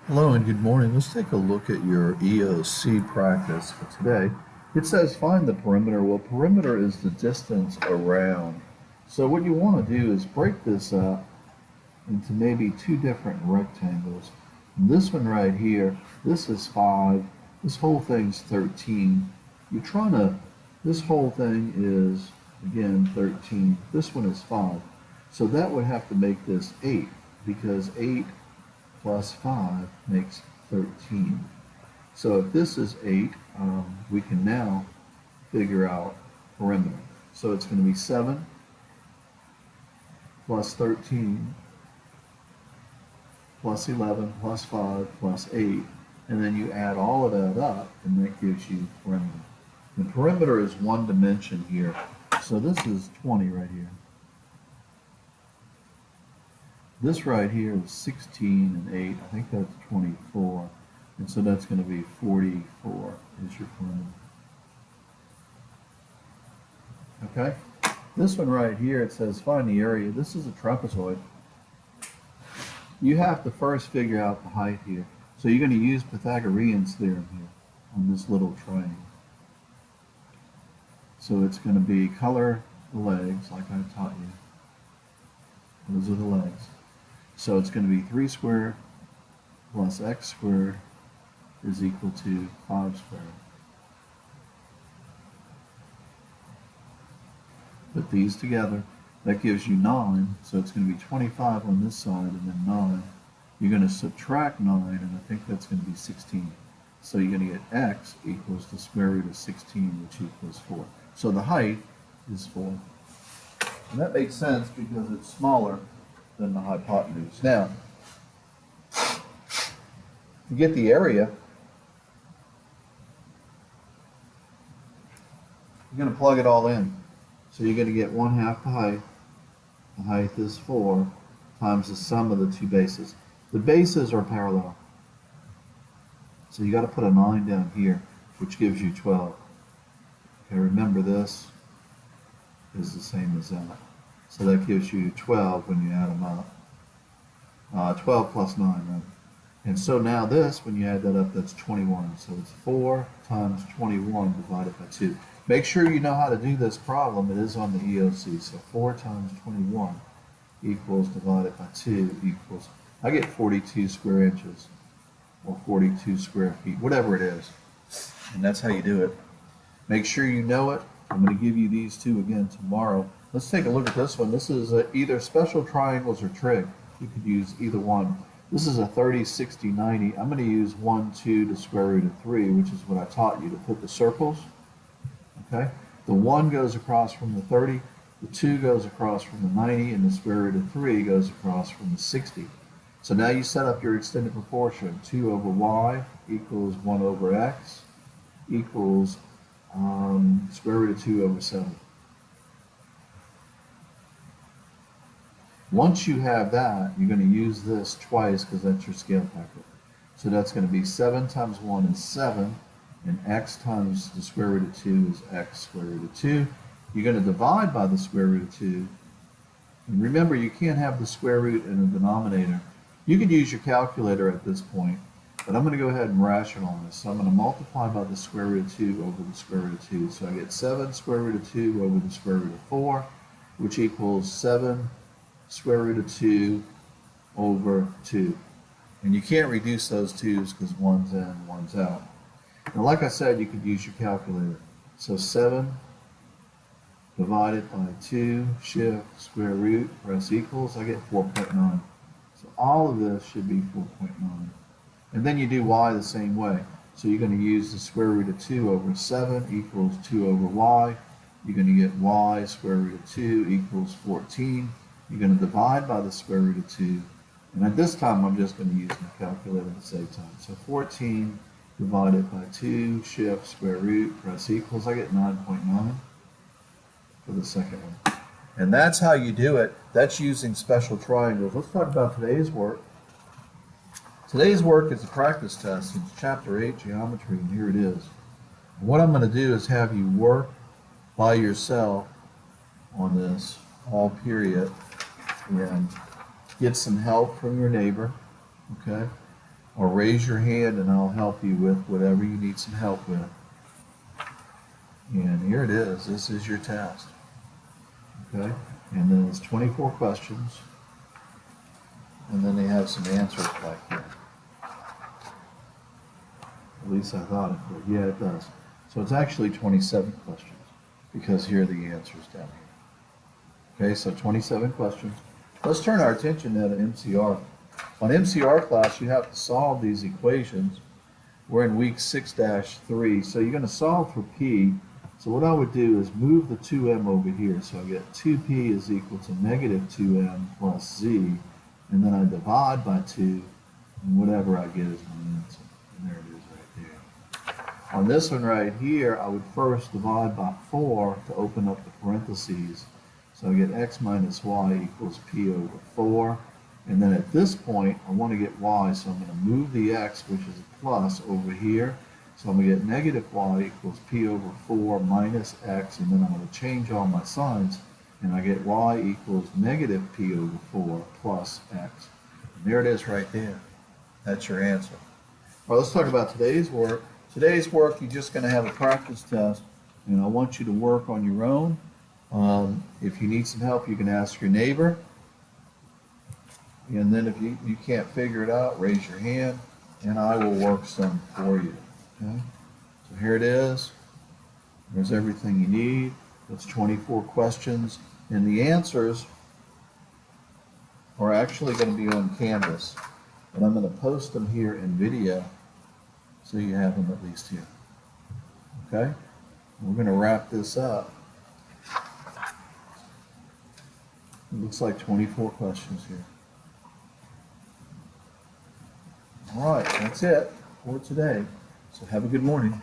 Hello and good morning. Let's take a look at your EOC practice for today. It says find the perimeter. Well, perimeter is the distance around. So what you want to do is break this up into maybe two different rectangles. This one right here, this is 5. This whole thing's 13. You're trying to, this whole thing is, again, 13. This one is 5. So that would have to make this 8 because 8 plus 5 makes 13. So if this is 8, we can now figure out perimeter. So it's going to be 7 plus 13 plus 11 plus 5 plus 8, and then you add all of that up, and that gives you perimeter. The perimeter is one dimension here, so this is 20 right here. This right here is 16 and 8. I think that's 24. And so that's going to be 44 is your perimeter. Okay? This one right here, it says find the area. This is a trapezoid. You have to first figure out the height here. So you're going to use Pythagorean's theorem here on this little triangle. So it's going to be color the legs like I taught you. Those are the legs. So it's going to be 3 squared plus x squared is equal to 5 squared. Put these together. That gives you 9. So it's going to be 25 on this side and then 9. You're going to subtract 9, and I think that's going to be 16. So you're going to get x equals the square root of 16, which equals 4. So the height is 4. And that makes sense because it's smaller than the hypotenuse. Now, to get the area, you're going to plug it all in. So you're going to get 1/2 the height. The height is 4 times the sum of the two bases. The bases are parallel. So you got to put a 9 down here, which gives you 12. Okay, remember this is the same as that. So that gives you 12 when you add them up. 12 plus 9, right? And so now this, when you add that up, that's 21. So it's 4 times 21 divided by 2. Make sure you know how to do this problem. It is on the EOC. So 4 times 21 equals divided by 2 equals, I get 42 square inches or 42 square feet, whatever it is. And that's how you do it. Make sure you know it. I'm going to give you these two again tomorrow. Let's take a look at this one. This is either special triangles or trig. You could use either one. This is a 30, 60, 90. I'm going to use 1, 2 to square root of 3, which is what I taught you to put the circles. Okay? The 1 goes across from the 30, the 2 goes across from the 90, and the square root of 3 goes across from the 60. So now you set up your extended proportion. 2 over y equals 1 over x equals square root of 2 over 7. Once you have that, you're going to use this twice because that's your scale factor. So that's going to be 7 times 1 is 7, and x times the square root of 2 is x square root of 2. You're going to divide by the square root of 2. And remember, you can't have the square root in a denominator. You could use your calculator at this point, but I'm going to go ahead and rationalize. So I'm going to multiply by the square root of 2 over the square root of 2. So I get 7 square root of 2 over the square root of 4, which equals 7 square root of 2 over 2. And you can't reduce those 2's because one's in, one's out. Now, like I said, you could use your calculator. So 7 divided by 2, shift, square root, press equals, I get 4.9. So all of this should be 4.9. And then you do y the same way. So you're going to use the square root of 2 over 7 equals 2 over y. You're going to get y square root of 2 equals 14. You're going to divide by the square root of 2. And at this time, I'm just going to use my calculator to save time. So 14 divided by 2, shift, square root, press equals. I get 9.9 for the second one. And that's how you do it. That's using special triangles. Let's talk about today's work. Today's work is a practice test. It's chapter 8, geometry, and here it is. And what I'm going to do is have you work by yourself on this, all period, and get some help from your neighbor, okay? or raise your hand and I'll help you with whatever you need some help with. And here it is. This is your test. Okay? And then it's 24 questions. And then they have some answers back here. At least I thought it would. Yeah, it does. So it's actually 27 questions because here are the answers down here. Okay, so 27 questions. Let's turn our attention now to MCR. On MCR class, you have to solve these equations. We're in week 6-3, so you're going to solve for P. So what I would do is move the 2m over here. So I get 2p is equal to negative 2m plus z, and then I divide by 2, and whatever I get is my answer. And there it is right there. On this one right here, I would first divide by 4 to open up the parentheses. So I get x minus y equals p over 4. And then at this point, I want to get y, so I'm going to move the x, which is a plus, over here. So I'm going to get negative y equals p over 4 minus x, and then I'm going to change all my signs, and I get y equals negative p over 4 plus x. And there it is right there. That's your answer. All right, let's talk about today's work. Today's work, you're just going to have a practice test, and I want you to work on your own. If you need some help, you can ask your neighbor. And then if you can't figure it out, raise your hand, and I will work some for you. Okay? So here it is. There's everything you need. It's 24 questions, and the answers are actually going to be on Canvas. And I'm going to post them here in video so you have them at least here. Okay? We're going to wrap this up. It looks like 24 questions here. All right, that's it for today. So have a good morning.